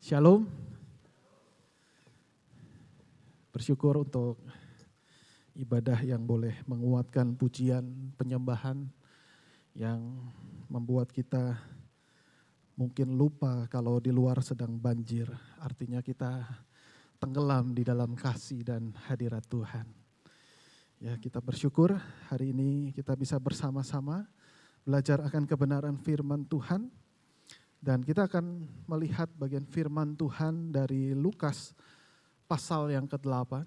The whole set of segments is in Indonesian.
Shalom, bersyukur untuk ibadah yang boleh menguatkan pujian, penyembahan yang membuat kita mungkin lupa kalau di luar sedang banjir. Artinya kita tenggelam di dalam kasih dan hadirat Tuhan. Ya, kita bersyukur hari ini kita bisa bersama-sama belajar akan kebenaran firman Tuhan. Dan kita akan melihat bagian firman Tuhan dari Lukas pasal yang ke-8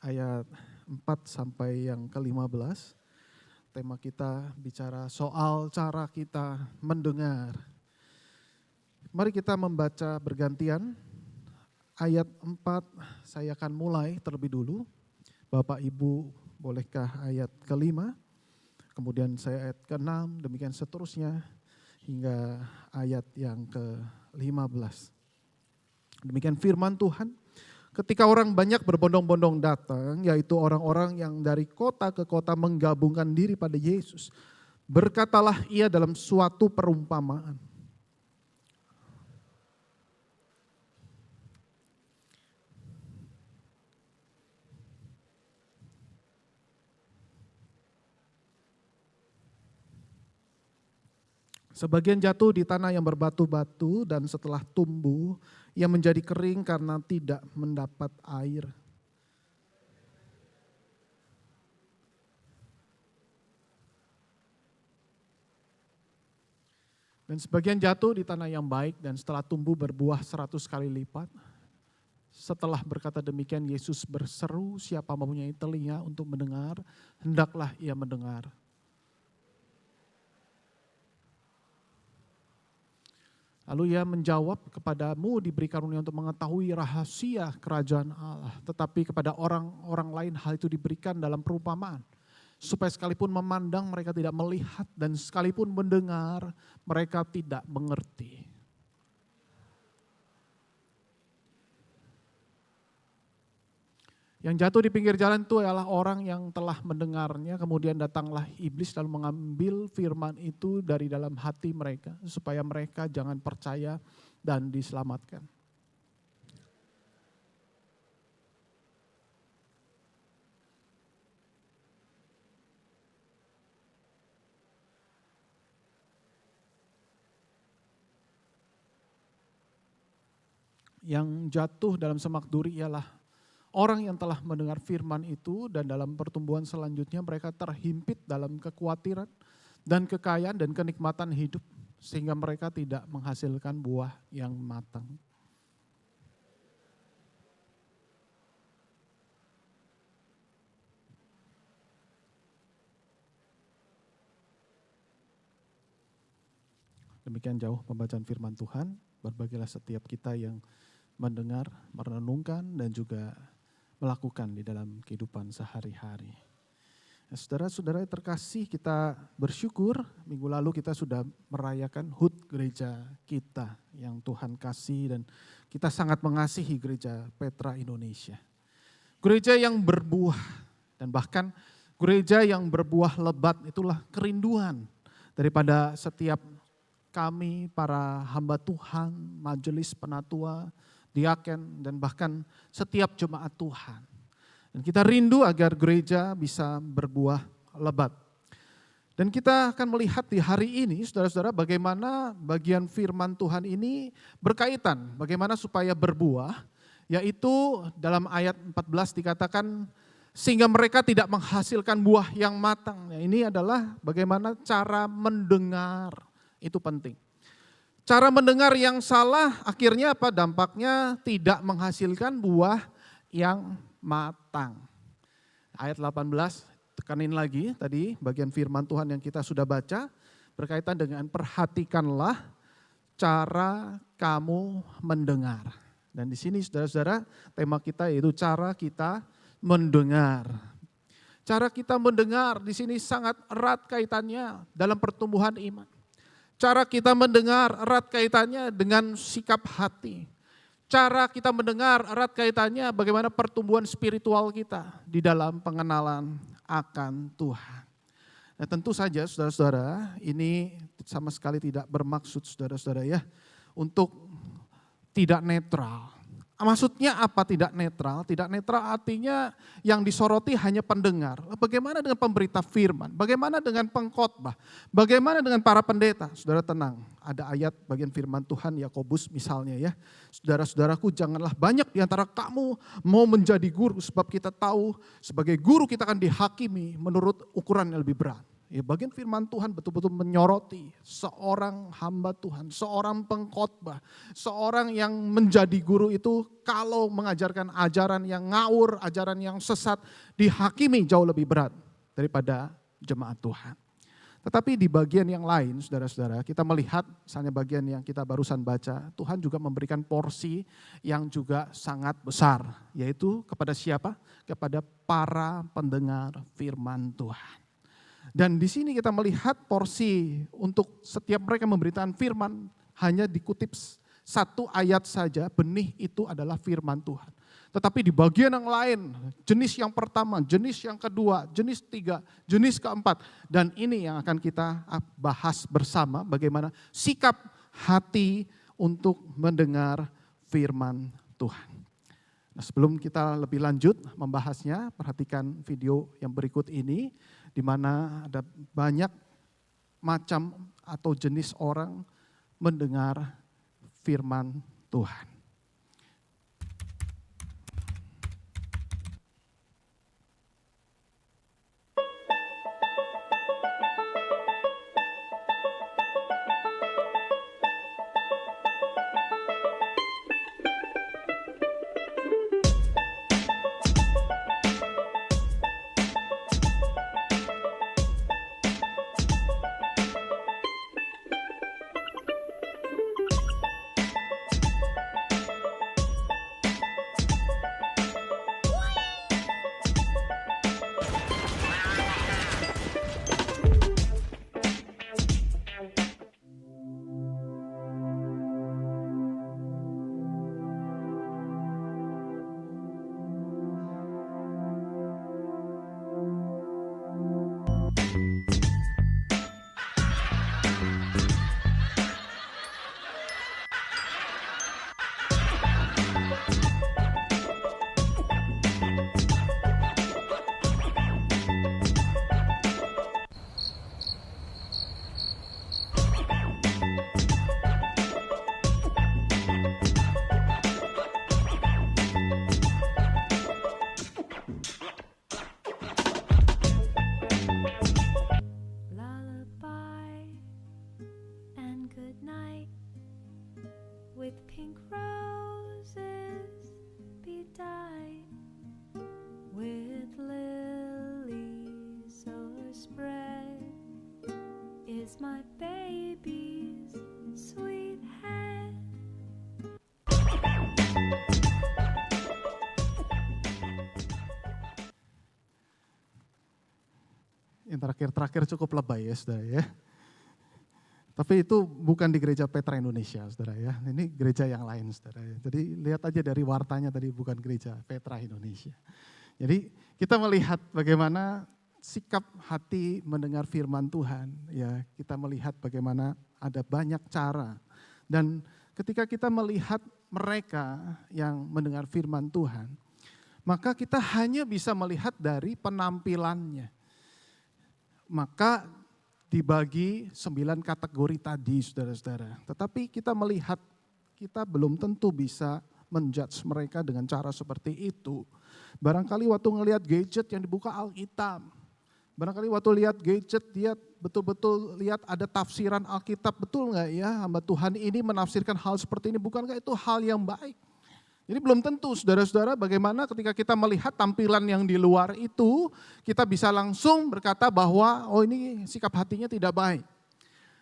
ayat 4 sampai yang ke-15. Tema kita bicara soal cara kita mendengar. Mari kita membaca bergantian. Ayat 4 saya akan mulai terlebih dulu. Bapak Ibu bolehkah ayat ke-5, kemudian saya ayat ke-6, demikian seterusnya hingga ayat yang ke-15. Demikian firman Tuhan. Ketika orang banyak berbondong-bondong datang, yaitu orang-orang yang dari kota ke kota menggabungkan diri pada Yesus, berkatalah ia dalam suatu perumpamaan. Sebagian jatuh di tanah yang berbatu-batu dan setelah tumbuh, ia menjadi kering karena tidak mendapat air. Dan sebagian jatuh di tanah yang baik dan setelah tumbuh berbuah 100 kali lipat. Setelah berkata demikian, Yesus berseru, siapa mempunyai telinga untuk mendengar, hendaklah ia mendengar. Lalu ia menjawab, kepadamu diberi karunia untuk mengetahui rahasia kerajaan Allah. Tetapi kepada orang-orang lain hal itu diberikan dalam perumpamaan. Supaya sekalipun memandang mereka tidak melihat dan sekalipun mendengar mereka tidak mengerti. Yang jatuh di pinggir jalan itu adalah orang yang telah mendengarnya, kemudian datanglah iblis lalu mengambil firman itu dari dalam hati mereka, supaya mereka jangan percaya dan diselamatkan. Yang jatuh dalam semak duri ialah orang yang telah mendengar firman itu dan dalam pertumbuhan selanjutnya mereka terhimpit dalam kekhawatiran dan kekayaan dan kenikmatan hidup sehingga mereka tidak menghasilkan buah yang matang. Demikian jauh pembacaan firman Tuhan, berbagilah setiap kita yang mendengar, merenungkan dan juga melakukan di dalam kehidupan sehari-hari. Nah, saudara-saudara terkasih, kita bersyukur minggu lalu kita sudah merayakan HUT gereja kita yang Tuhan kasih dan kita sangat mengasihi gereja Petra Indonesia. Gereja yang berbuah dan bahkan gereja yang berbuah lebat itulah kerinduan daripada setiap kami para hamba Tuhan, majelis penatua, diaken, dan bahkan setiap jemaat Tuhan. Dan kita rindu agar gereja bisa berbuah lebat. Dan kita akan melihat di hari ini, saudara-saudara, bagaimana bagian firman Tuhan ini berkaitan, bagaimana supaya berbuah, yaitu dalam ayat 14 dikatakan, sehingga mereka tidak menghasilkan buah yang matang. Nah, ini adalah bagaimana cara mendengar, itu penting. Cara mendengar yang salah akhirnya apa? Dampaknya tidak menghasilkan buah yang matang. Ayat 18, tekanin lagi tadi bagian firman Tuhan yang kita sudah baca berkaitan dengan perhatikanlah cara kamu mendengar. Dan di sini saudara-saudara tema kita yaitu cara kita mendengar. Cara kita mendengar di sini sangat erat kaitannya dalam pertumbuhan iman. Cara kita mendengar erat kaitannya dengan sikap hati. Cara kita mendengar erat kaitannya bagaimana pertumbuhan spiritual kita di dalam pengenalan akan Tuhan. Nah, tentu saja saudara-saudara ini sama sekali tidak bermaksud saudara-saudara ya untuk tidak netral. Maksudnya apa tidak netral? Tidak netral artinya yang disoroti hanya pendengar. Bagaimana dengan pemberita firman? Bagaimana dengan pengkhotbah? Bagaimana dengan para pendeta? Saudara tenang, ada ayat bagian firman Tuhan Yakobus misalnya ya. Saudara-saudaraku, janganlah banyak di antara kamu mau menjadi guru, sebab kita tahu sebagai guru kita akan dihakimi menurut ukuran yang lebih berat. Ya, bagian firman Tuhan betul-betul menyoroti seorang hamba Tuhan, seorang pengkhotbah, seorang yang menjadi guru itu kalau mengajarkan ajaran yang ngawur, ajaran yang sesat, dihakimi jauh lebih berat daripada jemaat Tuhan. Tetapi di bagian yang lain, saudara-saudara, kita melihat misalnya bagian yang kita barusan baca, Tuhan juga memberikan porsi yang juga sangat besar, yaitu kepada siapa? Kepada para pendengar firman Tuhan. Dan di sini kita melihat porsi untuk setiap mereka memberitakan firman hanya dikutip satu ayat saja, benih itu adalah firman Tuhan. Tetapi di bagian yang lain, jenis yang pertama, jenis yang kedua, jenis tiga, jenis keempat. Dan ini yang akan kita bahas bersama bagaimana sikap hati untuk mendengar firman Tuhan. Nah, sebelum kita lebih lanjut membahasnya, perhatikan video yang berikut ini, di mana ada banyak macam atau jenis orang mendengar firman Tuhan. With pink roses bedight, with lilies o'erspread, is my baby's sweet head. Yang terakhir cukup lebay ya saudara ya. Tapi itu bukan di gereja Petra Indonesia, saudara ya. Ini gereja yang lain, saudara ya. Jadi lihat aja dari wartanya tadi bukan gereja Petra Indonesia. Jadi kita melihat bagaimana sikap hati mendengar firman Tuhan. Ya, kita melihat bagaimana ada banyak cara. Dan ketika kita melihat mereka yang mendengar firman Tuhan, maka kita hanya bisa melihat dari penampilannya. Maka dibagi 9 kategori tadi saudara-saudara. Tetapi kita melihat, kita belum tentu bisa menjudge mereka dengan cara seperti itu. Barangkali waktu ngelihat gadget yang dibuka Alkitab. Barangkali waktu lihat gadget dia betul-betul lihat ada tafsiran Alkitab. Betul gak ya hamba Tuhan ini menafsirkan hal seperti ini. Bukankah itu hal yang baik? Jadi belum tentu saudara-saudara bagaimana ketika kita melihat tampilan yang di luar itu, kita bisa langsung berkata bahwa oh ini sikap hatinya tidak baik.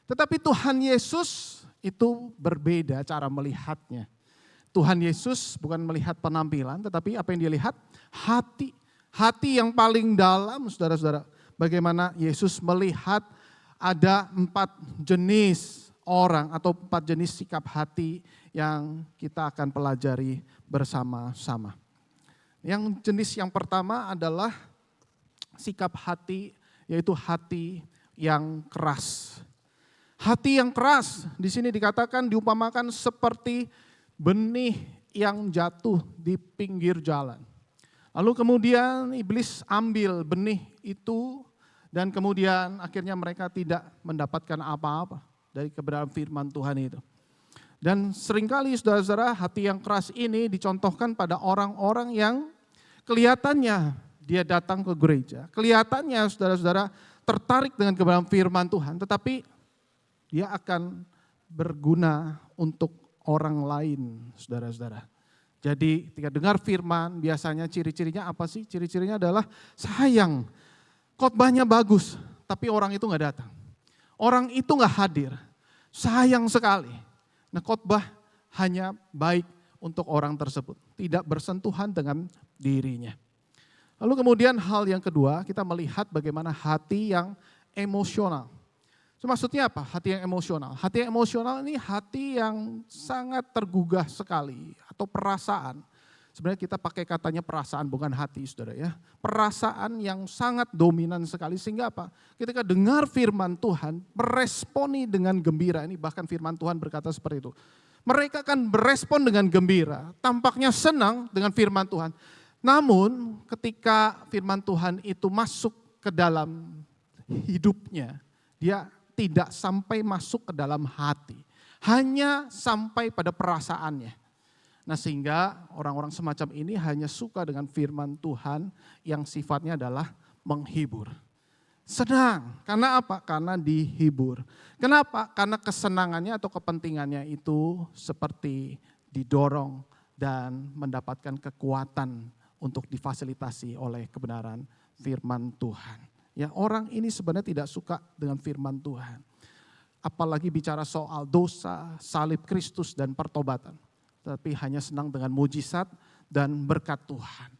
Tetapi Tuhan Yesus itu berbeda cara melihatnya. Tuhan Yesus bukan melihat penampilan, tetapi apa yang dia lihat? Hati. Hati yang paling dalam saudara-saudara. Bagaimana Yesus melihat ada 4 jenis orang atau 4 jenis sikap hati yang kita akan pelajari bersama-sama. Yang jenis yang pertama adalah sikap hati, yaitu hati yang keras. Hati yang keras di sini dikatakan diumpamakan seperti benih yang jatuh di pinggir jalan. Lalu kemudian iblis ambil benih itu dan kemudian akhirnya mereka tidak mendapatkan apa-apa dari kebenaran firman Tuhan itu. Dan seringkali saudara-saudara hati yang keras ini dicontohkan pada orang-orang yang kelihatannya dia datang ke gereja. Kelihatannya saudara-saudara tertarik dengan kebenaran firman Tuhan, tetapi dia akan berguna untuk orang lain saudara-saudara. Jadi ketika dengar firman biasanya ciri-cirinya apa sih? Ciri-cirinya adalah sayang, khotbahnya bagus tapi orang itu gak datang. Orang itu gak hadir, sayang sekali. Nah khotbah hanya baik untuk orang tersebut, tidak bersentuhan dengan dirinya. Lalu kemudian hal yang kedua kita melihat bagaimana hati yang emosional. Maksudnya apa? Hati yang emosional. Hati yang emosional ini hati yang sangat tergugah sekali atau perasaan. Sebenarnya kita pakai katanya perasaan bukan hati saudara ya. Perasaan yang sangat dominan sekali sehingga apa? Ketika dengar firman Tuhan meresponi dengan gembira. Ini bahkan firman Tuhan berkata seperti itu. Mereka akan berespon dengan gembira, tampaknya senang dengan firman Tuhan. Namun ketika firman Tuhan itu masuk ke dalam hidupnya, dia tidak sampai masuk ke dalam hati, hanya sampai pada perasaannya. Nah sehingga orang-orang semacam ini hanya suka dengan firman Tuhan yang sifatnya adalah menghibur. Senang, karena apa? Karena dihibur. Kenapa? Karena kesenangannya atau kepentingannya itu seperti didorong dan mendapatkan kekuatan untuk difasilitasi oleh kebenaran firman Tuhan. Ya, orang ini sebenarnya tidak suka dengan firman Tuhan. Apalagi bicara soal dosa, salib Kristus dan pertobatan. Tapi hanya senang dengan mujizat dan berkat Tuhan.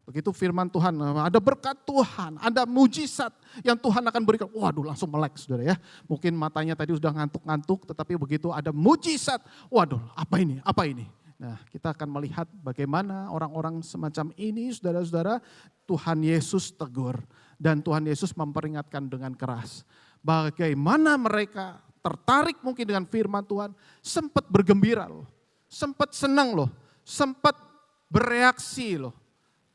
Begitu firman Tuhan, ada berkat Tuhan, ada mujizat yang Tuhan akan berikan. Waduh langsung melek saudara ya. Mungkin matanya tadi sudah ngantuk-ngantuk, tetapi begitu ada mujizat. Waduh apa ini, apa ini. Nah kita akan melihat bagaimana orang-orang semacam ini saudara-saudara Tuhan Yesus tegur. Dan Tuhan Yesus memperingatkan dengan keras. Bagaimana mereka tertarik mungkin dengan firman Tuhan. Sempat bergembira loh. Sempat senang loh. Sempat bereaksi loh.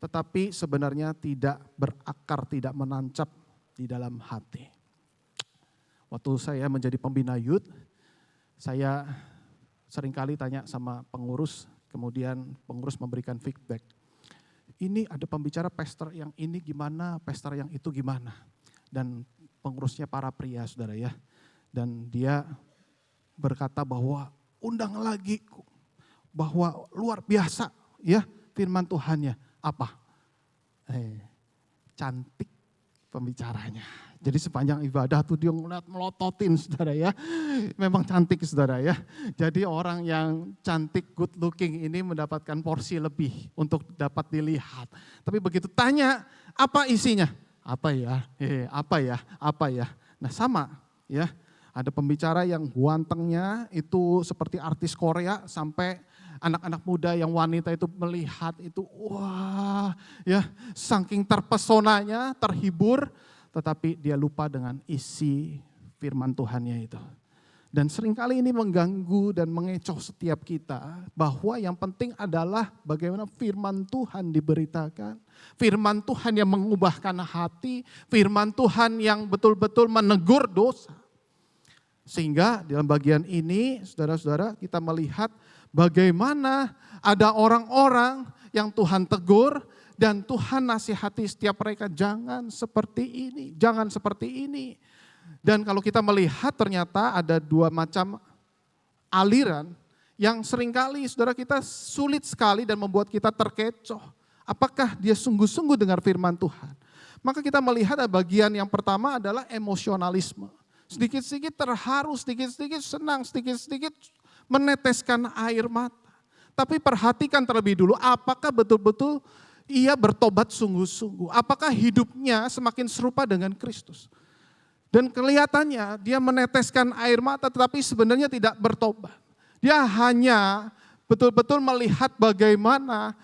Tetapi sebenarnya tidak berakar, tidak menancap di dalam hati. Waktu saya menjadi pembina youth. Saya seringkali tanya sama pengurus. Kemudian pengurus memberikan feedback. Ini ada pembicara pastor yang ini gimana, pastor yang itu gimana. Dan pengurusnya para pria saudara ya. Dan dia berkata bahwa undang lagi, bahwa luar biasa ya firman Tuhannya. Apa? Cantik pembicaranya. Jadi sepanjang ibadah tuh dia ngeliat melototin saudara ya. Memang cantik saudara ya. Jadi orang yang cantik good looking ini mendapatkan porsi lebih untuk dapat dilihat. Tapi begitu tanya apa isinya? Apa ya? Apa ya? Apa ya? Nah sama ya. Ada pembicara yang gantengnya itu seperti artis Korea sampai anak-anak muda yang wanita itu melihat itu wah ya saking terpesonanya terhibur. Tetapi dia lupa dengan isi firman Tuhannya itu. Dan seringkali ini mengganggu dan mengecoh setiap kita. Bahwa yang penting adalah bagaimana firman Tuhan diberitakan. Firman Tuhan yang mengubahkan hati. Firman Tuhan yang betul-betul menegur dosa. Sehingga dalam bagian ini saudara-saudara kita melihat bagaimana ada orang-orang yang Tuhan tegur. Dan Tuhan nasihati setiap mereka, jangan seperti ini, jangan seperti ini. Dan kalau kita melihat ternyata ada dua macam aliran yang seringkali saudara kita sulit sekali dan membuat kita terkecoh. Apakah dia sungguh-sungguh dengar firman Tuhan? Maka kita melihat ada bagian yang pertama adalah emosionalisme. Sedikit-sedikit terharu, sedikit-sedikit senang, sedikit-sedikit meneteskan air mata. Tapi perhatikan terlebih dulu apakah betul-betul ia bertobat sungguh-sungguh. Apakah hidupnya semakin serupa dengan Kristus? Dan kelihatannya dia meneteskan air mata tetapi sebenarnya tidak bertobat. Dia hanya betul-betul melihat bagaimana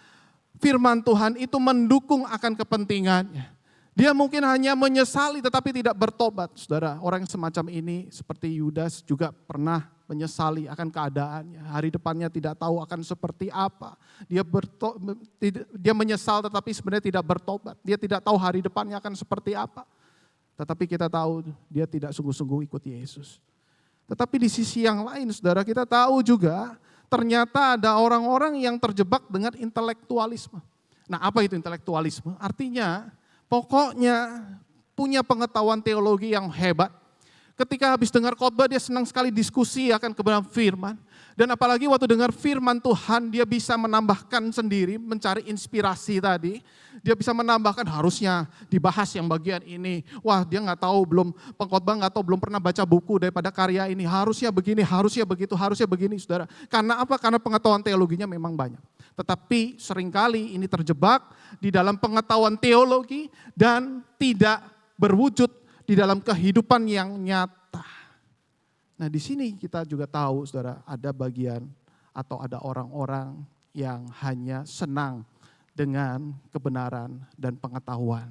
firman Tuhan itu mendukung akan kepentingannya. Dia mungkin hanya menyesali tetapi tidak bertobat. Saudara, orang yang semacam ini seperti Yudas juga pernah menyesali akan keadaannya. Hari depannya tidak tahu akan seperti apa. Dia menyesal tetapi sebenarnya tidak bertobat. Dia tidak tahu hari depannya akan seperti apa. Tetapi kita tahu dia tidak sungguh-sungguh ikut Yesus. Tetapi di sisi yang lain saudara, kita tahu juga ternyata ada orang-orang yang terjebak dengan intelektualisme. Nah, apa itu intelektualisme? Artinya pokoknya punya pengetahuan teologi yang hebat. Ketika habis dengar khotbah dia senang sekali diskusi akan kebenaran firman. Dan apalagi waktu dengar firman Tuhan dia bisa menambahkan sendiri, mencari inspirasi tadi. Dia bisa menambahkan harusnya dibahas yang bagian ini. Wah dia nggak tahu, pengkhotbah nggak tahu, belum pernah baca buku daripada karya ini. Harusnya begini, harusnya begitu, harusnya begini saudara. Karena apa? Karena pengetahuan teologinya memang banyak. Tetapi seringkali ini terjebak di dalam pengetahuan teologi dan tidak berwujud di dalam kehidupan yang nyata. Nah di sini kita juga tahu saudara, ada bagian atau ada orang-orang yang hanya senang dengan kebenaran dan pengetahuan,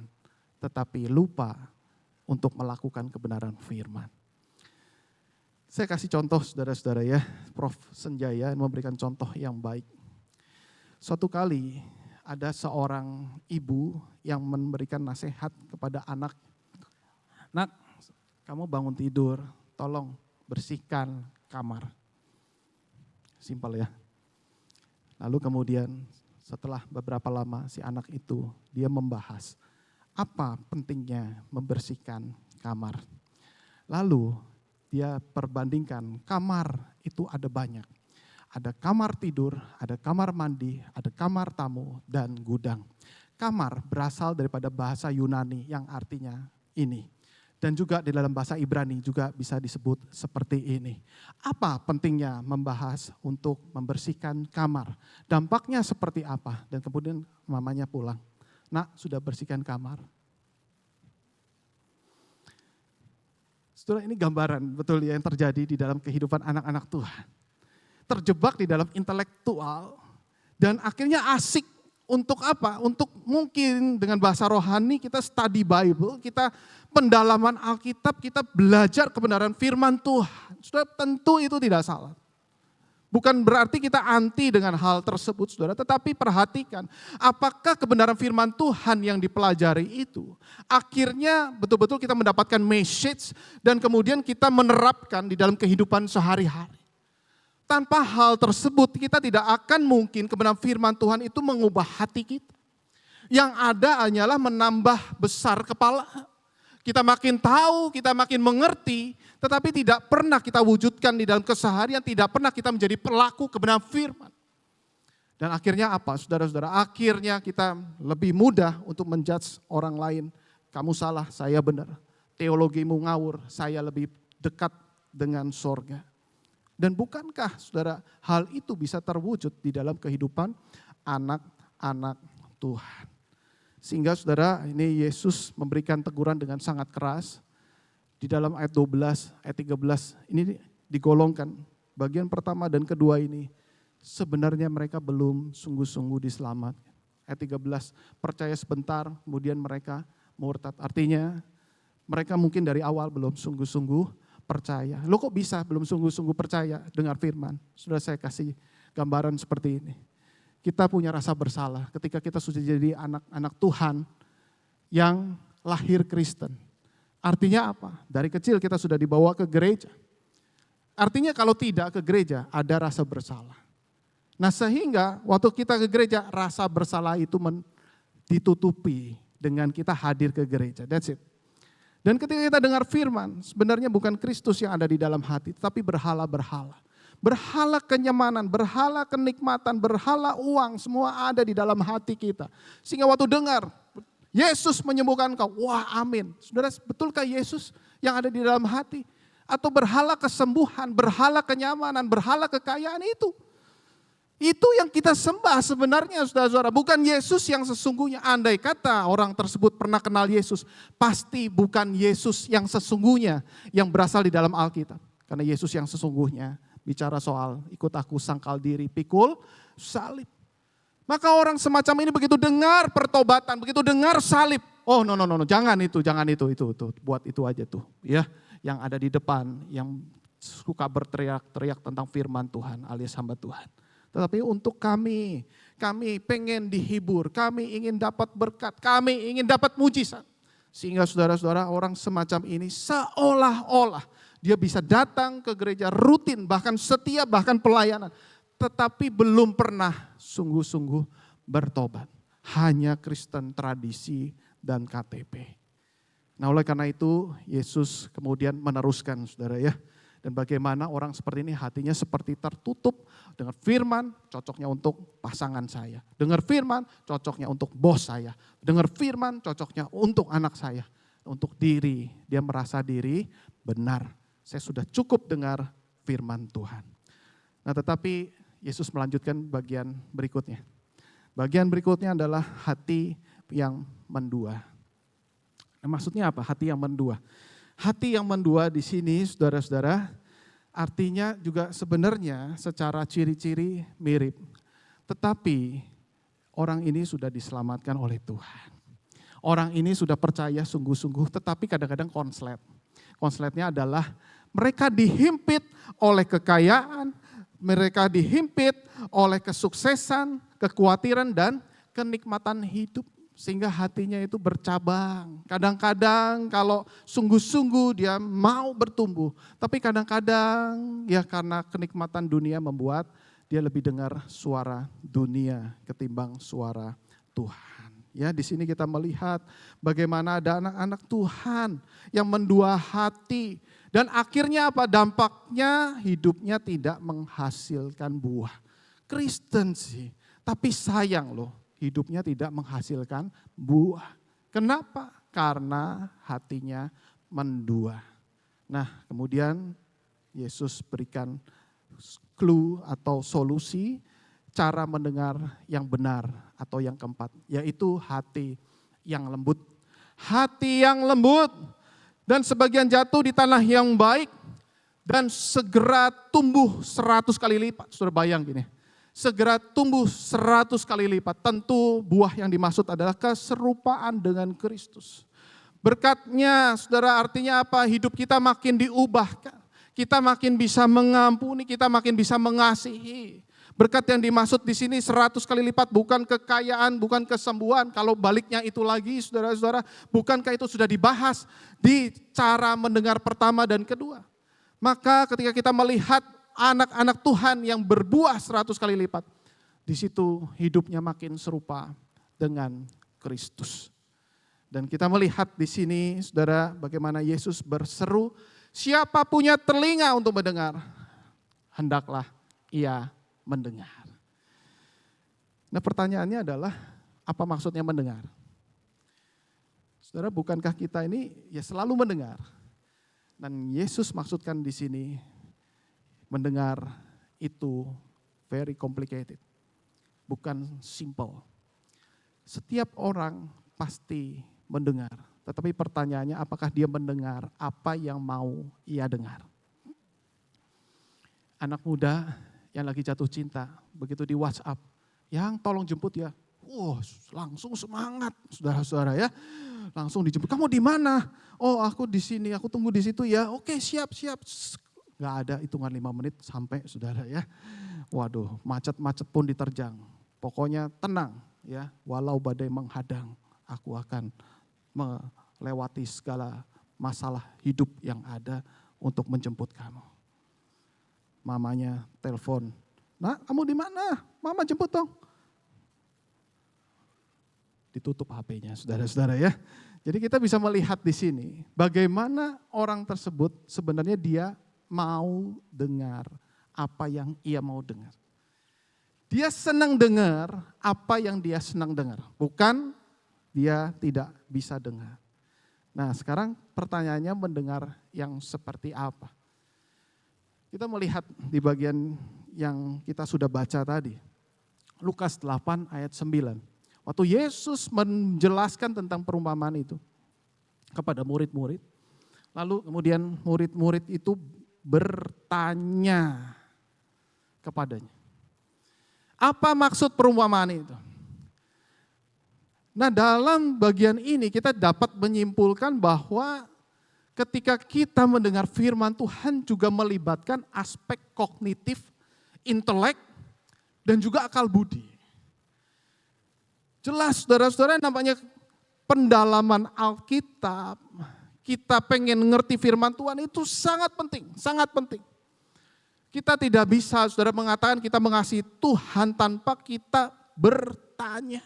tetapi lupa untuk melakukan kebenaran firman. Saya kasih contoh saudara-saudara ya, Prof. Senjaya memberikan contoh yang baik. Suatu kali ada seorang ibu yang memberikan nasihat kepada anak. Nak, kamu bangun tidur, tolong bersihkan kamar. Simpel ya. Lalu kemudian setelah beberapa lama si anak itu dia membahas apa pentingnya membersihkan kamar. Lalu dia perbandingkan kamar itu ada banyak. Ada kamar tidur, ada kamar mandi, ada kamar tamu, dan gudang. Kamar berasal daripada bahasa Yunani yang artinya ini. Dan juga di dalam bahasa Ibrani juga bisa disebut seperti ini. Apa pentingnya membahas untuk membersihkan kamar? Dampaknya seperti apa? Dan kemudian mamanya pulang. Nak, sudah bersihkan kamar? Saudara, ini gambaran betul ya yang terjadi di dalam kehidupan anak-anak Tuhan. Terjebak di dalam intelektual dan akhirnya asik untuk apa? Untuk mungkin dengan bahasa rohani kita study Bible, kita pendalaman Alkitab, kita belajar kebenaran firman Tuhan. Saudara, tentu itu tidak salah. Bukan berarti kita anti dengan hal tersebut saudara, tetapi perhatikan apakah kebenaran firman Tuhan yang dipelajari itu akhirnya betul-betul kita mendapatkan message dan kemudian kita menerapkan di dalam kehidupan sehari-hari. Tanpa hal tersebut kita tidak akan mungkin kebenaran firman Tuhan itu mengubah hati kita. Yang ada hanyalah menambah besar kepala. Kita makin tahu, kita makin mengerti, tetapi tidak pernah kita wujudkan di dalam keseharian, tidak pernah kita menjadi pelaku kebenaran firman. Dan akhirnya apa saudara-saudara? Akhirnya kita lebih mudah untuk menjudge orang lain. Kamu salah, saya benar. Teologimu ngawur, saya lebih dekat dengan sorga. Dan bukankah saudara hal itu bisa terwujud di dalam kehidupan anak-anak Tuhan. Sehingga saudara ini Yesus memberikan teguran dengan sangat keras. Di dalam ayat 12, ayat 13 ini digolongkan. Bagian pertama dan kedua ini sebenarnya mereka belum sungguh-sungguh diselamatkan. Ayat 13 percaya sebentar kemudian mereka murtad. Artinya mereka mungkin dari awal belum sungguh-sungguh percaya. Lo kok bisa belum sungguh-sungguh percaya dengar firman? Sudah saya kasih gambaran seperti ini. Kita punya rasa bersalah ketika kita sudah jadi anak-anak Tuhan yang lahir Kristen. Artinya apa? Dari kecil kita sudah dibawa ke gereja. Artinya kalau tidak ke gereja ada rasa bersalah. Nah sehingga waktu kita ke gereja rasa bersalah itu ditutupi dengan kita hadir ke gereja. That's it. Dan ketika kita dengar firman, sebenarnya bukan Kristus yang ada di dalam hati, tapi berhala-berhala. Berhala kenyamanan, berhala kenikmatan, berhala uang, semua ada di dalam hati kita. Sehingga waktu dengar, Yesus menyembuhkan kau, wah amin. Saudara, betulkah Yesus yang ada di dalam hati? Atau berhala kesembuhan, berhala kenyamanan, berhala kekayaan itu? Itu yang kita sembah sebenarnya saudara-saudara. Bukan Yesus yang sesungguhnya. Andai kata orang tersebut pernah kenal Yesus, pasti bukan Yesus yang sesungguhnya yang berasal di dalam Alkitab. Karena Yesus yang sesungguhnya bicara soal ikut aku sangkal diri, pikul, salib. Maka orang semacam ini begitu dengar pertobatan, begitu dengar salib, Oh, no, jangan itu, buat itu aja tuh, ya, yang ada di depan, yang suka berteriak-teriak tentang firman Tuhan alias hamba Tuhan. Tetapi untuk kami pengen dihibur, kami ingin dapat berkat, kami ingin dapat mujizat. Sehingga saudara-saudara, orang semacam ini seolah-olah dia bisa datang ke gereja rutin, bahkan setia, bahkan pelayanan. Tetapi belum pernah sungguh-sungguh bertobat. Hanya Kristen tradisi dan KTP. Nah, oleh karena itu Yesus kemudian meneruskan, saudara ya. Dan bagaimana orang seperti ini hatinya seperti tertutup. Dengar firman cocoknya untuk pasangan saya. Dengar firman cocoknya untuk bos saya. Dengar firman cocoknya untuk anak saya. Untuk diri, dia merasa diri benar. Saya sudah cukup dengar firman Tuhan. Nah, tetapi Yesus melanjutkan bagian berikutnya. Bagian berikutnya adalah hati yang mendua. Nah, maksudnya apa? Hati yang mendua. Hati yang mendua di sini, saudara-saudara, artinya juga sebenarnya secara ciri-ciri mirip. Tetapi orang ini sudah diselamatkan oleh Tuhan. Orang ini sudah percaya sungguh-sungguh, tetapi kadang-kadang konslet. Konsletnya adalah mereka dihimpit oleh kekayaan, mereka dihimpit oleh kesuksesan, kekhawatiran, dan kenikmatan hidup. Sehingga hatinya itu bercabang. Kadang-kadang kalau sungguh-sungguh dia mau bertumbuh. Tapi kadang-kadang ya karena kenikmatan dunia membuat dia lebih dengar suara dunia ketimbang suara Tuhan. Ya, di sini kita melihat bagaimana ada anak-anak Tuhan yang mendua hati. Dan akhirnya apa? Dampaknya hidupnya tidak menghasilkan buah. Kristen sih, tapi sayang loh, hidupnya tidak menghasilkan buah. Kenapa? Karena hatinya mendua. Nah, kemudian Yesus berikan clue atau solusi cara mendengar yang benar atau yang keempat, yaitu hati yang lembut. Hati yang lembut dan sebagian jatuh di tanah yang baik dan segera tumbuh 100 kali lipat. Saudara bayang gini, segera tumbuh 100 kali lipat. Tentu buah yang dimaksud adalah keserupaan dengan Kristus. Berkatnya, saudara, artinya apa? Hidup kita makin diubahkan. Kita makin bisa mengampuni, kita makin bisa mengasihi. Berkat yang dimaksud di sini 100 kali lipat, bukan kekayaan, bukan kesembuhan. Kalau baliknya itu lagi, saudara-saudara, bukankah itu sudah dibahas di cara mendengar pertama dan kedua? Maka ketika kita melihat anak-anak Tuhan yang berbuah 100 kali lipat, di situ hidupnya makin serupa dengan Kristus. Dan kita melihat di sini, saudara, bagaimana Yesus berseru, siapa punya telinga untuk mendengar, hendaklah ia mendengar. Nah, pertanyaannya adalah, apa maksudnya mendengar? Saudara, bukankah kita ini ya selalu mendengar? Dan Yesus maksudkan di sini, mendengar itu very complicated, bukan simple. Setiap orang pasti mendengar, tetapi pertanyaannya apakah dia mendengar apa yang mau ia dengar? Anak muda yang lagi jatuh cinta, begitu di WhatsApp, yang tolong jemput ya, langsung semangat, saudara-saudara ya, langsung dijemput. Kamu di mana? Oh, aku di sini, aku tunggu di situ ya. Oke, siap. Gak ada hitungan 5 menit sampai, saudara ya. Waduh, macet-macet pun diterjang. Pokoknya tenang ya, walau badai menghadang, aku akan melewati segala masalah hidup yang ada untuk menjemput kamu. Mamanya telepon, "Nak, kamu di mana? Mama jemput dong." Ditutup HP-nya, saudara-saudara ya. Jadi kita bisa melihat di sini bagaimana orang tersebut sebenarnya dia mau dengar apa yang ia mau dengar. Dia senang dengar apa yang dia senang dengar, bukan dia tidak bisa dengar. Nah, sekarang pertanyaannya mendengar yang seperti apa? Kita melihat di bagian yang kita sudah baca tadi. Lukas 8 ayat 9. Waktu Yesus menjelaskan tentang perumpamaan itu kepada murid-murid. Lalu kemudian murid-murid itu bertanya kepadanya. Apa maksud perumpamaan itu? Nah, dalam bagian ini kita dapat menyimpulkan bahwa ketika kita mendengar firman Tuhan juga melibatkan aspek kognitif, intelek, dan juga akal budi. Jelas saudara-saudara, namanya pendalaman Alkitab, kita pengen ngerti firman Tuhan itu sangat penting, sangat penting. Kita tidak bisa saudara mengatakan kita mengasihi Tuhan tanpa kita bertanya.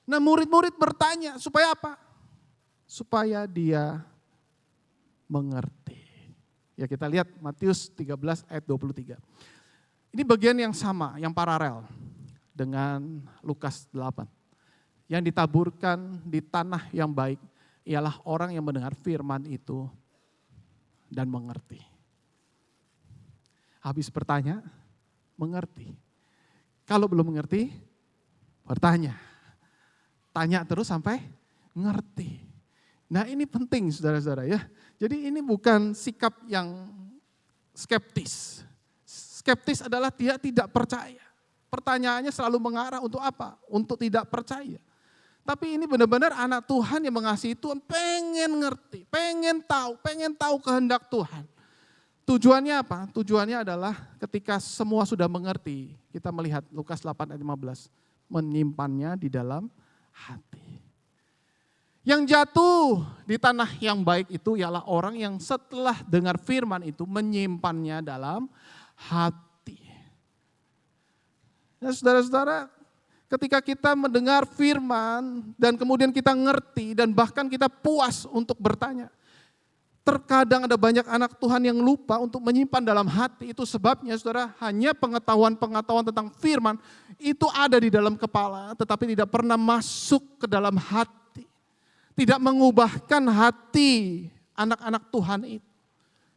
Nah, murid-murid bertanya supaya apa? Supaya dia mengerti. Ya, kita lihat Matius 13 ayat 23. Ini bagian yang sama, yang paralel dengan Lukas 8. Yang ditaburkan di tanah yang baik ialah orang yang mendengar firman itu dan mengerti. Habis bertanya, mengerti. Kalau belum mengerti, bertanya. Tanya terus sampai ngerti. Nah, ini penting saudara-saudara ya. Jadi ini bukan sikap yang skeptis. Skeptis adalah dia tidak percaya. Pertanyaannya selalu mengarah untuk apa? Untuk tidak percaya. Tapi ini benar-benar anak Tuhan yang mengasihi Tuhan, pengen ngerti, pengen tahu kehendak Tuhan. Tujuannya apa? Tujuannya adalah ketika semua sudah mengerti, kita melihat Lukas 8 ayat 15, menyimpannya di dalam hati. Yang jatuh di tanah yang baik itu ialah orang yang setelah dengar firman itu menyimpannya dalam hati. Nah, saudara-saudara, ketika kita mendengar firman dan kemudian kita ngerti dan bahkan kita puas untuk bertanya. Terkadang ada banyak anak Tuhan yang lupa untuk menyimpan dalam hati. Itu sebabnya saudara, hanya pengetahuan-pengetahuan tentang firman itu ada di dalam kepala tetapi tidak pernah masuk ke dalam hati. Tidak mengubahkan hati anak-anak Tuhan itu.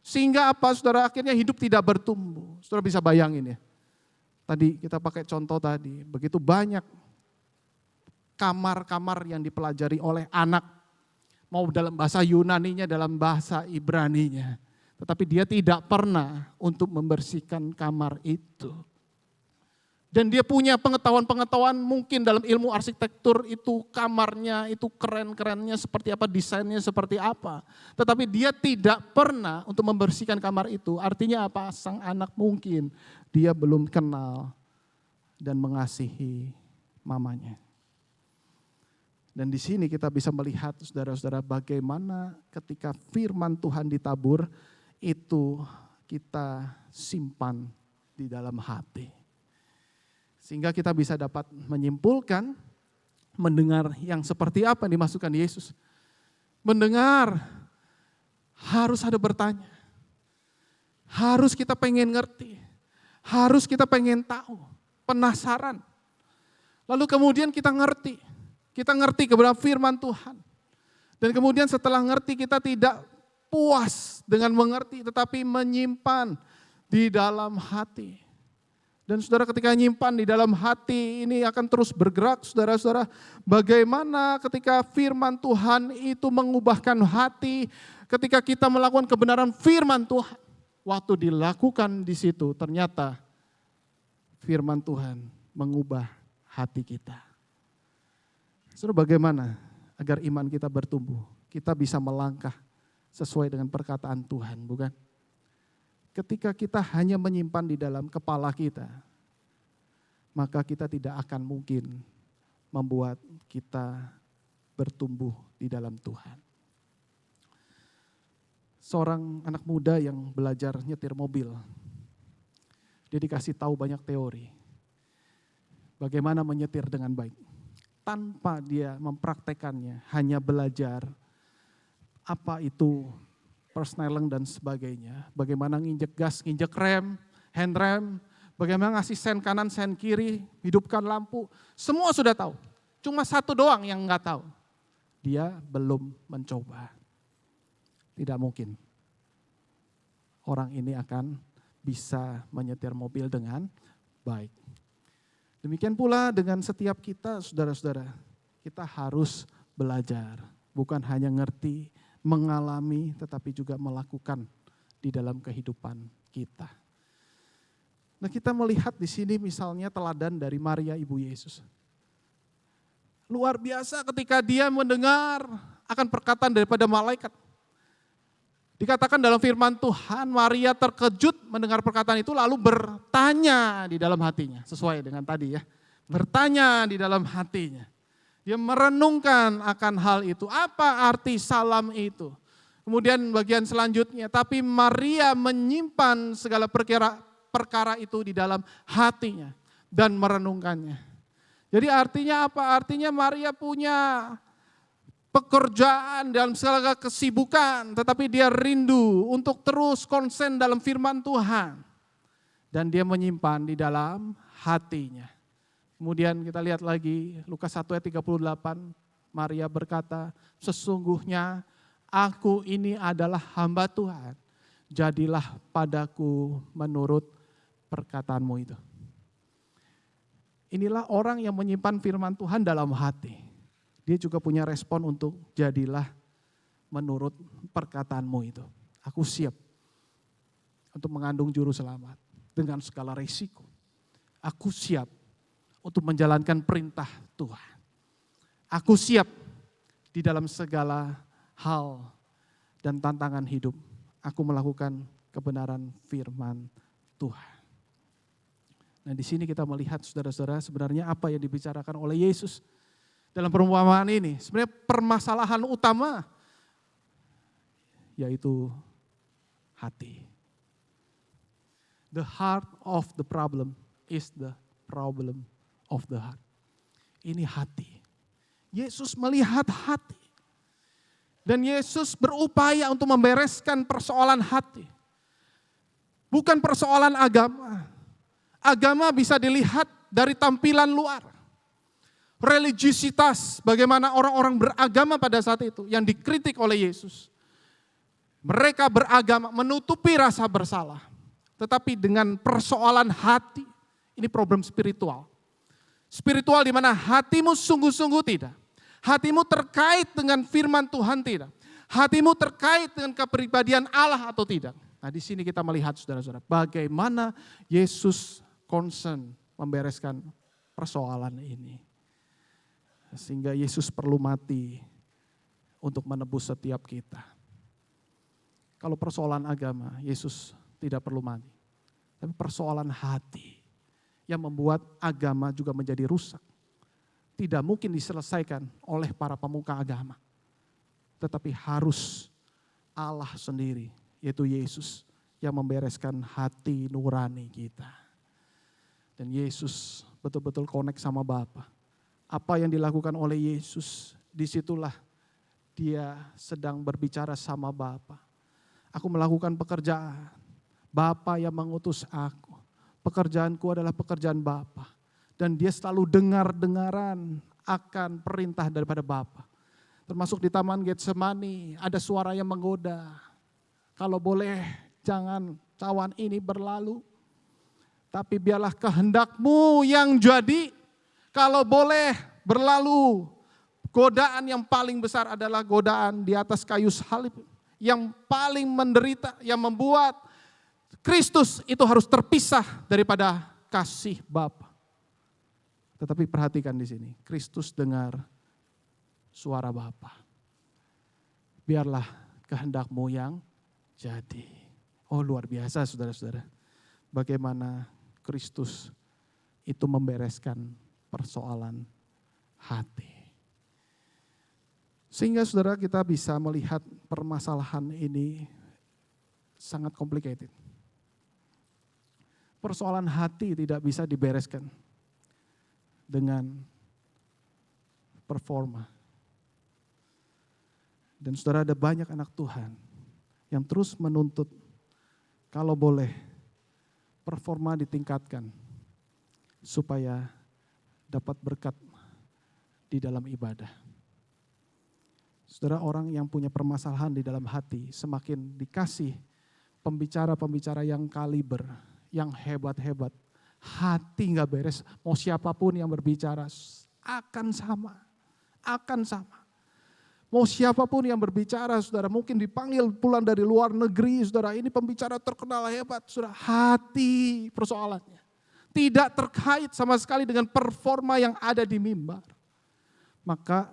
Sehingga apa saudara, akhirnya hidup tidak bertumbuh. Saudara bisa bayangin ya. Tadi kita pakai contoh tadi, begitu banyak kamar-kamar yang dipelajari oleh anak. Mau dalam bahasa Yunaninya, dalam bahasa Ibraninya. Tetapi dia tidak pernah untuk membersihkan kamar itu. Dan dia punya pengetahuan-pengetahuan mungkin dalam ilmu arsitektur itu kamarnya, itu keren-kerennya seperti apa, desainnya seperti apa. Tetapi dia tidak pernah untuk membersihkan kamar itu. Artinya apa? Sang anak mungkin dia belum kenal dan mengasihi mamanya. Dan di sini kita bisa melihat saudara-saudara bagaimana ketika firman Tuhan ditabur itu kita simpan di dalam hati. Sehingga kita bisa dapat menyimpulkan mendengar yang seperti apa yang dimasukkan Yesus. Mendengar harus ada bertanya. Harus kita pengen ngerti. Harus kita pengen tahu. Penasaran. Lalu kemudian kita ngerti. Kita ngerti kebenaran firman Tuhan. Dan kemudian setelah ngerti kita tidak puas dengan mengerti tetapi menyimpan di dalam hati. Dan saudara ketika nyimpan di dalam hati ini akan terus bergerak saudara-saudara. Bagaimana ketika firman Tuhan itu mengubahkan hati. Ketika kita melakukan kebenaran firman Tuhan. Waktu dilakukan di situ ternyata firman Tuhan mengubah hati kita. Saudara, bagaimana agar iman kita bertumbuh? Kita bisa melangkah sesuai dengan perkataan Tuhan, bukan? Ketika kita hanya menyimpan di dalam kepala kita, maka kita tidak akan mungkin membuat kita bertumbuh di dalam Tuhan. Seorang anak muda yang belajar nyetir mobil, dia dikasih tahu banyak teori. Bagaimana menyetir dengan baik. Tanpa dia mempraktekannya, hanya belajar apa itu persneling dan sebagainya. Bagaimana nginjek gas, nginjek rem, hand rem, bagaimana ngasih sen kanan, sen kiri, hidupkan lampu. Semua sudah tahu, cuma satu doang yang enggak tahu. Dia belum mencoba. Tidak mungkin orang ini akan bisa menyetir mobil dengan baik. Demikian pula dengan setiap kita, saudara-saudara, kita harus belajar, bukan hanya ngerti, mengalami, tetapi juga melakukan di dalam kehidupan kita. Nah, kita melihat di sini misalnya teladan dari Maria Ibu Yesus. Luar biasa ketika dia mendengar akan perkataan daripada malaikat. Dikatakan dalam firman Tuhan, Maria terkejut mendengar perkataan itu lalu bertanya di dalam hatinya. Sesuai dengan tadi ya. Bertanya di dalam hatinya. Dia merenungkan akan hal itu. Apa arti salam itu? Kemudian bagian selanjutnya, tapi Maria menyimpan segala perkara itu di dalam hatinya dan merenungkannya. Jadi artinya apa? Artinya Maria punya pekerjaan dalam segala kesibukan, tetapi dia rindu untuk terus konsen dalam firman Tuhan. Dan dia menyimpan di dalam hatinya. Kemudian kita lihat lagi Lukas 1 ayat 38, Maria berkata, sesungguhnya aku ini adalah hamba Tuhan, jadilah padaku menurut perkataanmu itu. Inilah orang yang menyimpan firman Tuhan dalam hati. Dia juga punya respon untuk jadilah menurut perkataanmu itu. Aku siap untuk mengandung juru selamat dengan segala risiko. Aku siap untuk menjalankan perintah Tuhan. Aku siap di dalam segala hal dan tantangan hidup. Aku melakukan kebenaran firman Tuhan. Nah di sini kita melihat saudara-saudara sebenarnya apa yang dibicarakan oleh Yesus dalam perumpamaan ini. Sebenarnya permasalahan utama yaitu hati. The heart of the problem is the problem of the heart. Ini hati. Yesus melihat hati. Dan Yesus berupaya untuk membereskan persoalan hati. Bukan persoalan agama. Agama bisa dilihat dari tampilan luar. Religiusitas, bagaimana orang-orang beragama pada saat itu yang dikritik oleh Yesus. Mereka beragama menutupi rasa bersalah. Tetapi dengan persoalan hati, ini problem spiritual. Spiritual di mana hatimu sungguh-sungguh tidak. Hatimu terkait dengan firman Tuhan tidak. Hatimu terkait dengan kepribadian Allah atau tidak. Nah di sini kita melihat saudara-saudara bagaimana Yesus concern membereskan persoalan ini. Sehingga Yesus perlu mati untuk menebus setiap kita. Kalau persoalan agama, Yesus tidak perlu mati. Tapi persoalan hati yang membuat agama juga menjadi rusak. Tidak mungkin diselesaikan oleh para pemuka agama. Tetapi harus Allah sendiri, yaitu Yesus, yang membereskan hati nurani kita. Dan Yesus betul-betul connect sama Bapa. Apa yang dilakukan oleh Yesus, disitulah dia sedang berbicara sama Bapa. Aku melakukan pekerjaan, Bapa yang mengutus aku. Pekerjaanku adalah pekerjaan Bapa. Dan dia selalu dengar-dengaran akan perintah daripada Bapa. Termasuk di Taman Getsemani ada suara yang menggoda. Kalau boleh jangan cawan ini berlalu. Tapi biarlah kehendakmu yang jadi. Kalau boleh berlalu. Godaan yang paling besar adalah godaan di atas kayu salib. Yang paling menderita, yang membuat Kristus itu harus terpisah daripada kasih Bapa. Tetapi perhatikan di sini, Kristus dengar suara Bapa. Biarlah kehendakmu yang jadi. Oh luar biasa saudara-saudara. Bagaimana Kristus itu membereskan persoalan hati. Sehingga saudara kita bisa melihat permasalahan ini sangat complicated. Persoalan hati tidak bisa dibereskan dengan performa. Dan saudara ada banyak anak Tuhan yang terus menuntut kalau boleh performa ditingkatkan supaya dapat berkat di dalam ibadah. Saudara orang yang punya permasalahan di dalam hati semakin dikasih pembicara-pembicara yang kaliber, yang hebat-hebat. Hati gak beres, mau siapapun yang berbicara akan sama. Mau siapapun yang berbicara, saudara mungkin dipanggil pulang dari luar negeri, saudara ini pembicara terkenal hebat, saudara hati persoalannya. Tidak terkait sama sekali dengan performa yang ada di mimbar. maka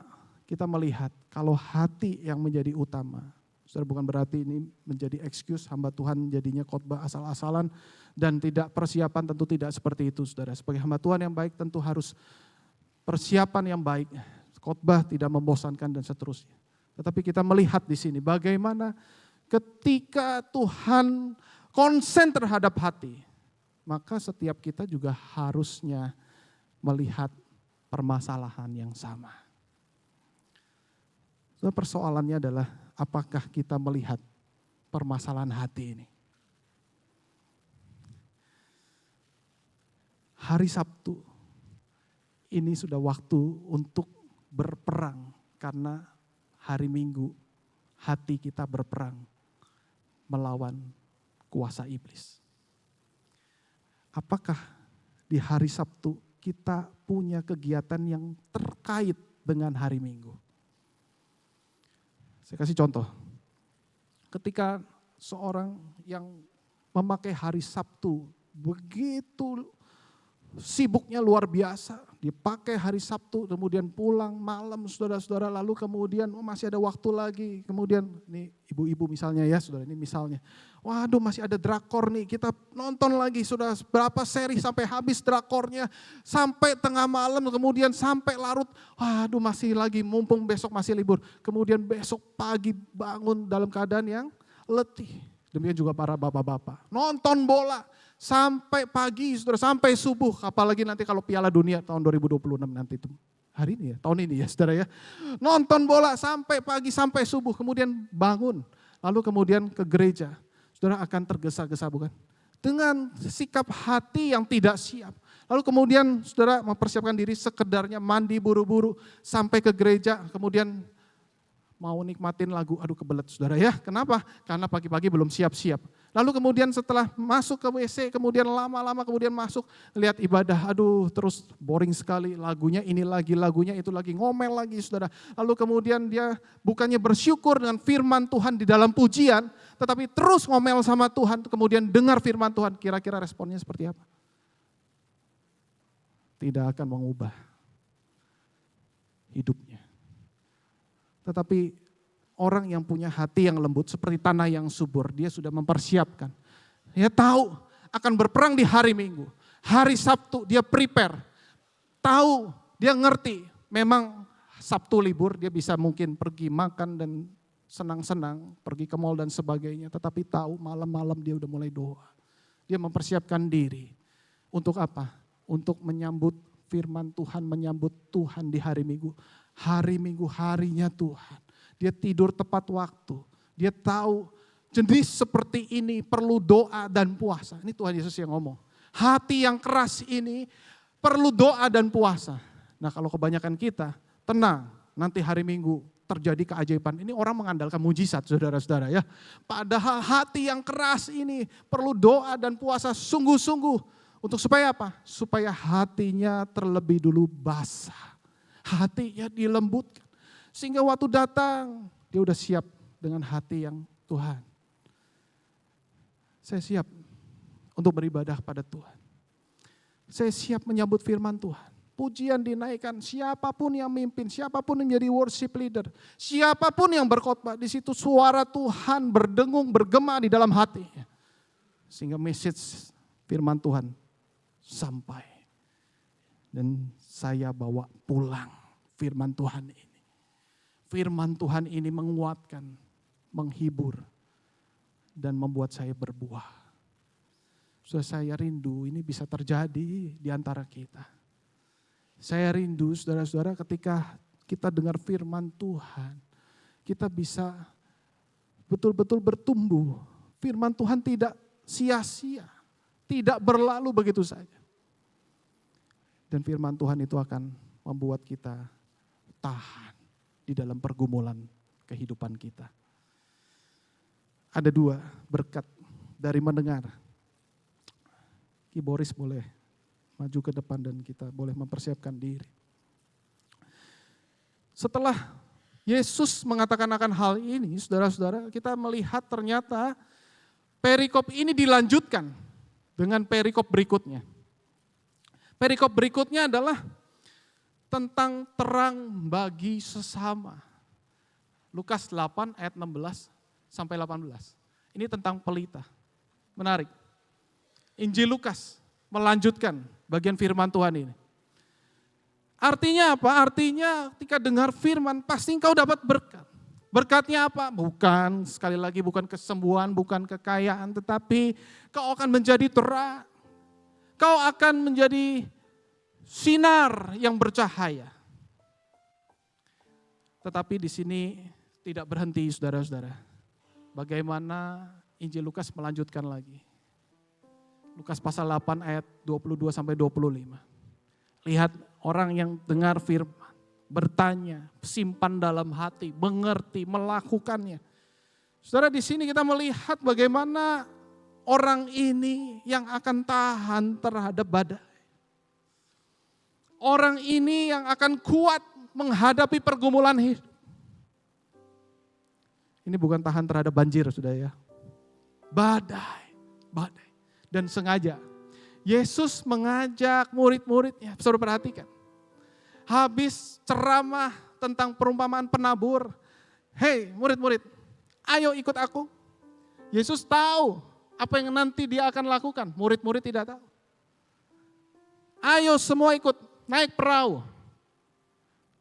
kita melihat kalau hati yang menjadi utama. Saudara, bukan berarti ini menjadi excuse hamba Tuhan jadinya khotbah asal-asalan dan tidak persiapan, tentu tidak seperti itu saudara. Sebagai hamba Tuhan yang baik tentu harus persiapan yang baik, khotbah tidak membosankan dan seterusnya. Tetapi kita melihat di sini bagaimana ketika Tuhan konsen terhadap hati, maka setiap kita juga harusnya melihat permasalahan yang sama. So, persoalannya adalah apakah kita melihat permasalahan hati ini. Hari Sabtu ini sudah waktu untuk berperang karena hari Minggu hati kita berperang melawan kuasa iblis. Apakah di hari Sabtu kita punya kegiatan yang terkait dengan hari Minggu? Saya kasih contoh. Ketika seorang yang memakai hari Sabtu begitu sibuknya luar biasa, dia pakai hari Sabtu kemudian pulang malam saudara-saudara, lalu kemudian masih ada waktu lagi, kemudian ini ibu-ibu misalnya ya saudara, ini misalnya, waduh masih ada drakor nih, kita nonton lagi sudah berapa seri sampai habis drakornya, sampai tengah malam kemudian sampai larut, waduh masih lagi mumpung besok masih libur, kemudian besok pagi bangun dalam keadaan yang letih. Demikian juga para bapak-bapak, nonton bola sampai pagi, saudara, sampai subuh. Apalagi nanti kalau Piala Dunia tahun 2026 nanti itu. Hari ini ya, tahun ini ya saudara ya. Nonton bola sampai pagi, sampai subuh. Kemudian bangun, lalu kemudian ke gereja. Saudara akan tergesa-gesa bukan? Dengan sikap hati yang tidak siap. Lalu kemudian saudara mempersiapkan diri sekedarnya mandi buru-buru sampai ke gereja. Kemudian mau nikmatin lagu, aduh kebelet saudara ya. Kenapa? Karena pagi-pagi belum siap-siap. Lalu kemudian setelah masuk ke WC, kemudian lama-lama kemudian masuk, lihat ibadah, aduh terus boring sekali, lagunya ini lagi, lagunya itu lagi, ngomel lagi saudara. Lalu kemudian dia bukannya bersyukur dengan firman Tuhan di dalam pujian, tetapi terus ngomel sama Tuhan, kemudian dengar firman Tuhan, kira-kira responnya seperti apa? Tidak akan mengubah hidupnya. Tetapi orang yang punya hati yang lembut seperti tanah yang subur, dia sudah mempersiapkan. Dia tahu akan berperang di hari Minggu. Hari Sabtu dia prepare. Tahu, dia ngerti. Memang Sabtu libur, dia bisa mungkin pergi makan dan senang-senang, pergi ke mal dan sebagainya. Tetapi tahu malam-malam dia udah mulai doa. Dia mempersiapkan diri. Untuk apa? Untuk menyambut firman Tuhan, menyambut Tuhan di hari Minggu. Hari Minggu harinya Tuhan. Dia tidur tepat waktu. Dia tahu jenis seperti ini perlu doa dan puasa. Ini Tuhan Yesus yang ngomong. Hati yang keras ini perlu doa dan puasa. Nah kalau kebanyakan kita tenang, nanti hari Minggu terjadi keajaiban. Ini orang mengandalkan mujizat saudara-saudara ya. Padahal hati yang keras ini perlu doa dan puasa sungguh-sungguh. Untuk supaya apa? Supaya hatinya terlebih dulu basah. Hatinya dilembutkan. Sehingga waktu datang, dia udah siap dengan hati yang Tuhan. Saya siap untuk beribadah pada Tuhan. Saya siap menyambut firman Tuhan. Pujian dinaikkan, siapapun yang mimpin, siapapun yang menjadi worship leader, siapapun yang berkhotbah, di situ suara Tuhan berdengung, bergema di dalam hati. Sehingga message firman Tuhan sampai. Dan saya bawa pulang firman Tuhan ini. Firman Tuhan ini menguatkan, menghibur, dan membuat saya berbuah. Saya rindu ini bisa terjadi di antara kita. Saya rindu saudara-saudara ketika kita dengar firman Tuhan, kita bisa betul-betul bertumbuh. Firman Tuhan tidak sia-sia, tidak berlalu begitu saja. Dan firman Tuhan itu akan membuat kita tahan di dalam pergumulan kehidupan kita. Ada 2 berkat dari mendengar. Ki Boris boleh maju ke depan dan kita boleh mempersiapkan diri. Setelah Yesus mengatakan akan hal ini, saudara-saudara, kita melihat ternyata perikop ini dilanjutkan dengan perikop berikutnya. Perikop berikutnya adalah tentang terang bagi sesama. Lukas 8 ayat 16 sampai 18. Ini tentang pelita. Menarik. Injil Lukas melanjutkan bagian firman Tuhan ini. Artinya apa? Artinya ketika dengar firman pasti engkau dapat berkat. Berkatnya apa? Bukan, sekali lagi bukan kesembuhan, bukan kekayaan, tetapi kau akan menjadi terang. Kau akan menjadi sinar yang bercahaya. Tetapi di sini tidak berhenti saudara-saudara. Bagaimana Injil Lukas melanjutkan lagi. Lukas pasal 8 ayat 22 sampai 25. Lihat orang yang dengar firman, bertanya, simpan dalam hati, mengerti, melakukannya. Saudara, di sini kita melihat bagaimana orang ini yang akan tahan terhadap badai. Orang ini yang akan kuat menghadapi pergumulan hidup. Ini bukan tahan terhadap banjir, sudah ya. Badai. Dan sengaja Yesus mengajak murid-muridnya, saudara perhatikan. Habis ceramah tentang perumpamaan penabur, hei murid-murid, ayo ikut aku. Yesus tahu apa yang nanti dia akan lakukan, murid-murid tidak tahu. Ayo semua ikut, naik perahu.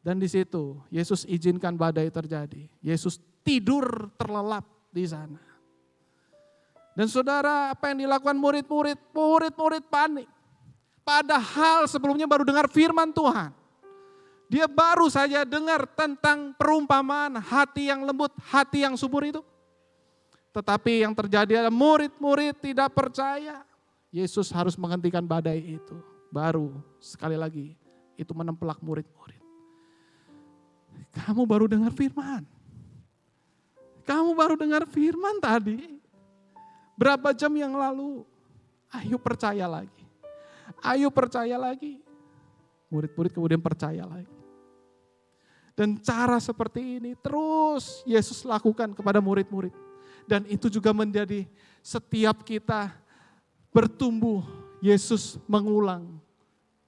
Dan di situ Yesus izinkan badai terjadi. Yesus tidur terlelap di sana. Dan saudara, apa yang dilakukan murid-murid? Murid-murid panik. Padahal sebelumnya baru dengar firman Tuhan. Dia baru saja dengar tentang perumpamaan hati yang lembut, hati yang subur itu. Tetapi yang terjadi adalah murid-murid tidak percaya. Yesus harus menghentikan badai itu. Baru sekali lagi itu menempelak murid-murid. Kamu baru dengar firman. Kamu baru dengar firman tadi. Berapa jam yang lalu? Ayo percaya lagi. Ayo percaya lagi. Murid-murid kemudian percaya lagi. Dan cara seperti ini terus Yesus lakukan kepada murid-murid. Dan itu juga menjadi setiap kita bertumbuh, Yesus mengulang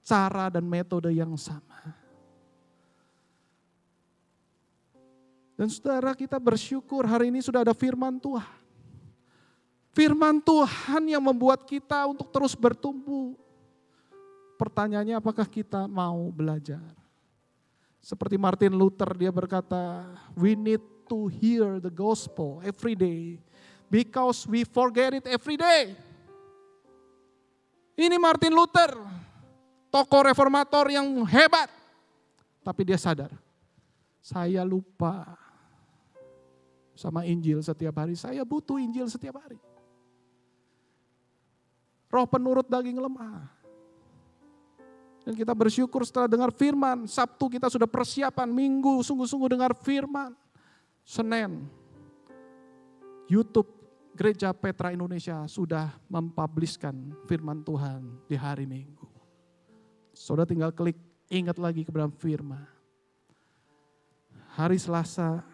cara dan metode yang sama. Dan saudara, kita bersyukur hari ini sudah ada firman Tuhan. Firman Tuhan yang membuat kita untuk terus bertumbuh. Pertanyaannya, apakah kita mau belajar? Seperti Martin Luther, dia berkata, we need to hear the gospel every day because we forget it every day. Ini Martin Luther, tokoh reformator yang hebat. Tapi dia sadar, saya lupa sama Injil setiap hari. Saya butuh Injil setiap hari. Roh penurut daging lemah. Dan kita bersyukur setelah dengar firman. Sabtu kita sudah persiapan, Minggu sungguh-sungguh dengar firman. Senin, YouTube Gereja Petra Indonesia sudah mempublishkan firman Tuhan di hari Minggu. Saudara tinggal klik, ingat lagi kepada firman. Hari Selasa,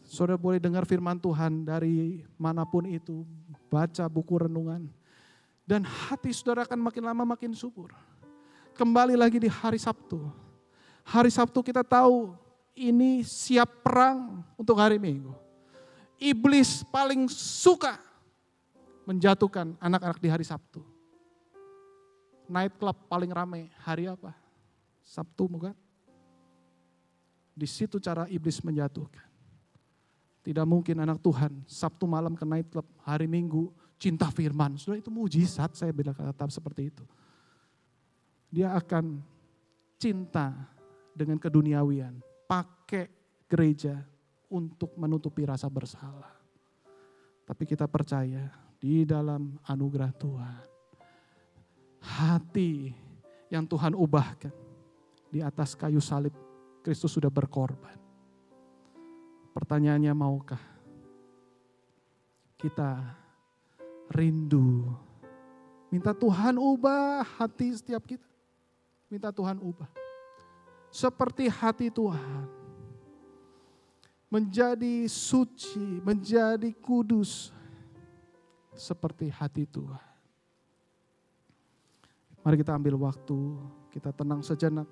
saudara boleh dengar firman Tuhan dari manapun itu. Baca buku renungan. Dan hati saudara akan makin lama makin subur. Kembali lagi di hari Sabtu. Hari Sabtu kita tahu ini siap perang untuk hari Minggu. Iblis paling suka menjatuhkan anak-anak di hari Sabtu. Night club paling ramai hari apa? Sabtu bukan? Di situ cara iblis menjatuhkan. Tidak mungkin anak Tuhan Sabtu malam ke night club, hari Minggu cinta firman. Sudah itu mujizat, saya bilang kata seperti itu. Dia akan cinta dengan keduniawian, pakai gereja untuk menutupi rasa bersalah. Tapi kita percaya di dalam anugerah Tuhan, hati yang Tuhan ubahkan di atas kayu salib, Kristus sudah berkorban. Pertanyaannya, maukah kita rindu? Minta Tuhan ubah hati setiap kita. Minta Tuhan ubah. Seperti hati Tuhan. Menjadi suci, menjadi kudus. Seperti hati Tuhan. Mari kita ambil waktu, kita tenang sejenak.